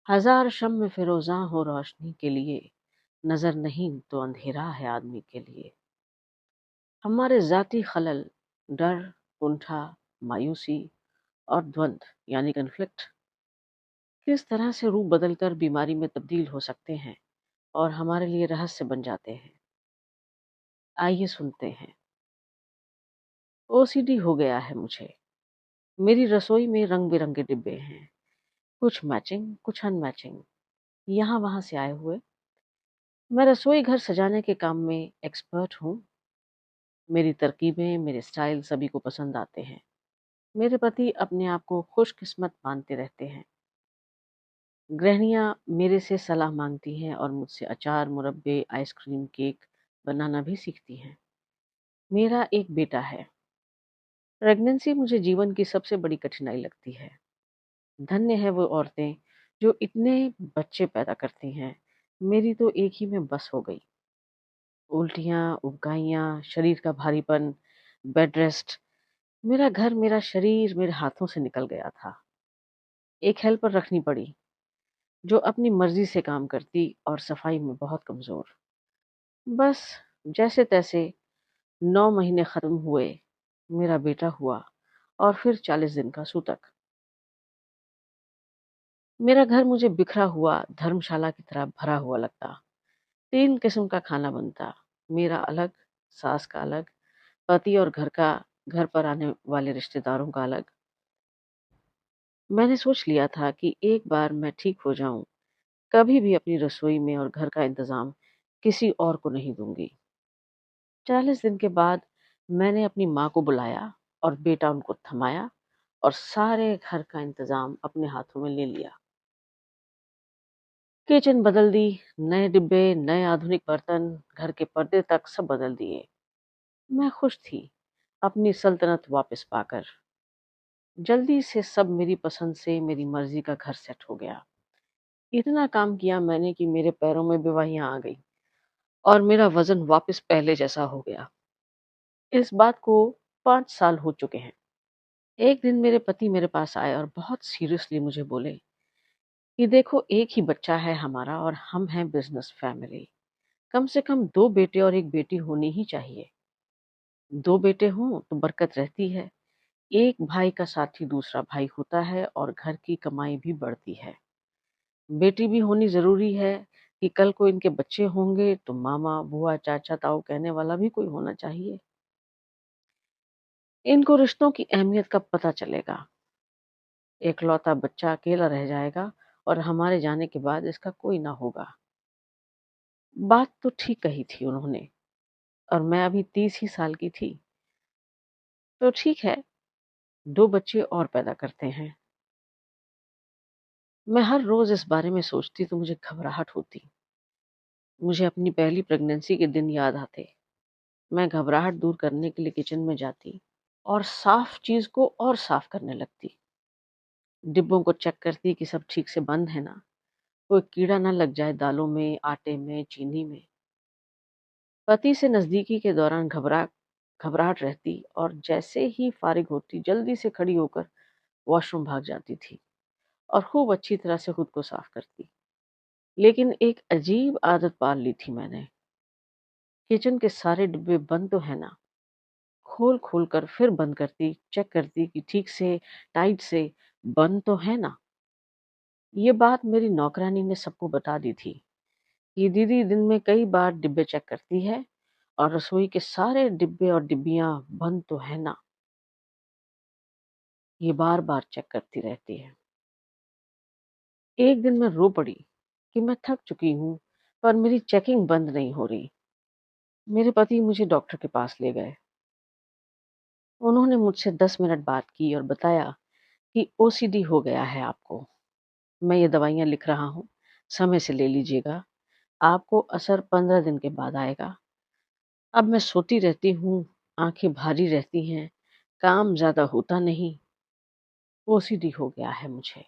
हजार शम्म फिरोज़ां हो रोशनी के लिए, नज़र नहीं तो अंधेरा है आदमी के लिए। हमारे ज़ाती खलल, डर, कुंठा, मायूसी और द्वंद्व यानी कन्फ्लिक्ट किस तरह से रूप बदलकर बीमारी में तब्दील हो सकते हैं और हमारे लिए रहस्य बन जाते हैं। आइए सुनते हैं। ओसीडी हो गया है मुझे। मेरी रसोई में रंग बिरंगे डिब्बे हैं, कुछ मैचिंग कुछ अनमैचिंग, यहाँ वहां से आए हुए। मैं रसोई घर सजाने के काम में एक्सपर्ट हूँ। मेरी तरकीबें, मेरे स्टाइल सभी को पसंद आते हैं। मेरे पति अपने आप को खुशकिस्मत मानते रहते हैं। गृहिणियां मेरे से सलाह मांगती हैं और मुझसे अचार, मुरब्बे, आइसक्रीम, केक बनाना भी सीखती हैं। मेरा एक बेटा है। प्रेगनेंसी मुझे जीवन की सबसे बड़ी कठिनाई लगती है। धन्य है वो औरतें जो इतने बच्चे पैदा करती हैं। मेरी तो एक ही में बस हो गई। उल्टियां, उबकाइयां, शरीर का भारीपन, बेड रेस्ट। मेरा घर, मेरा शरीर मेरे हाथों से निकल गया था। एक हेल्पर रखनी पड़ी जो अपनी मर्जी से काम करती और सफाई में बहुत कमजोर। बस जैसे तैसे 9 महीने खत्म हुए, मेरा बेटा हुआ और फिर 40 दिन का सूतक। मेरा घर मुझे बिखरा हुआ धर्मशाला की तरह भरा हुआ लगता। 3 किस्म का खाना बनता, मेरा अलग, सास का अलग, पति और घर पर आने वाले रिश्तेदारों का अलग। मैंने सोच लिया था कि एक बार मैं ठीक हो जाऊं, कभी भी अपनी रसोई में और घर का इंतजाम किसी और को नहीं दूंगी। 40 दिन के बाद मैंने अपनी माँ को बुलाया और बेटा उनको थमाया और सारे घर का इंतजाम अपने हाथों में ले लिया। किचन बदल दी, नए डिब्बे, नए आधुनिक बर्तन, घर के पर्दे तक सब बदल दिए। मैं खुश थी अपनी सल्तनत वापस पाकर। जल्दी से सब मेरी पसंद से मेरी मर्जी का घर सेट हो गया। इतना काम किया मैंने कि मेरे पैरों में बेवहियां आ गई और मेरा वजन वापस पहले जैसा हो गया। इस बात को 5 साल हो चुके हैं। एक दिन मेरे पति मेरे पास आए और बहुत सीरियसली मुझे बोले कि देखो, एक ही बच्चा है हमारा और हम हैं बिजनेस फैमिली। कम से कम 2 बेटे और एक बेटी होनी ही चाहिए। 2 बेटे हों तो बरकत रहती है। एक भाई का साथी दूसरा भाई होता है और घर की कमाई भी बढ़ती है। बेटी भी होनी जरूरी है कि कल को इनके बच्चे होंगे तो मामा, बुआ, चाचा, ताऊ कहने वाला भी कोई होना चाहिए। इनको रिश्तों की अहमियत कब पता चलेगा। एकलौता बच्चा अकेला रह जाएगा और हमारे जाने के बाद इसका कोई ना होगा। बात तो ठीक कही थी उन्होंने, और मैं अभी 30 ही साल की थी। तो ठीक है, 2 बच्चे और पैदा करते हैं। मैं हर रोज इस बारे में सोचती तो मुझे घबराहट होती। मुझे अपनी पहली प्रेगनेंसी के दिन याद आते। मैं घबराहट दूर करने के लिए किचन में जाती और साफ चीज को और साफ करने लगती। डिब्बों को चेक करती कि सब ठीक से बंद है ना, कोई कीड़ा ना लग जाए दालों में, आटे में, चीनी में। पति से नजदीकी के दौरान घबराहट रहती और जैसे ही फारिग होती जल्दी से खड़ी होकर वॉशरूम भाग जाती थी और खूब अच्छी तरह से खुद को साफ करती। लेकिन एक अजीब आदत पाल ली थी मैंने। किचन के सारे डिब्बे बंद तो है ना, खोल खोल कर फिर बंद करती, चेक करती कि ठीक से, टाइट से बंद तो है ना। ये बात मेरी नौकरानी ने सबको बता दी थी कि दीदी दिन में कई बार डिब्बे चेक करती है और रसोई के सारे डिब्बे और डिब्बियां बंद तो है ना, ये बार बार चेक करती रहती है। एक दिन मैं रो पड़ी कि मैं थक चुकी हूँ पर मेरी चेकिंग बंद नहीं हो रही। मेरे पति मुझे डॉक्टर के पास ले गए। उन्होंने मुझसे 10 मिनट बात की और बताया कि ओसीडी हो गया है आपको। मैं ये दवाइयाँ लिख रहा हूँ, समय से ले लीजिएगा। आपको असर 15 दिन के बाद आएगा। अब मैं सोती रहती हूँ, आंखें भारी रहती हैं, काम ज्यादा होता नहीं। ओसीडी हो गया है मुझे।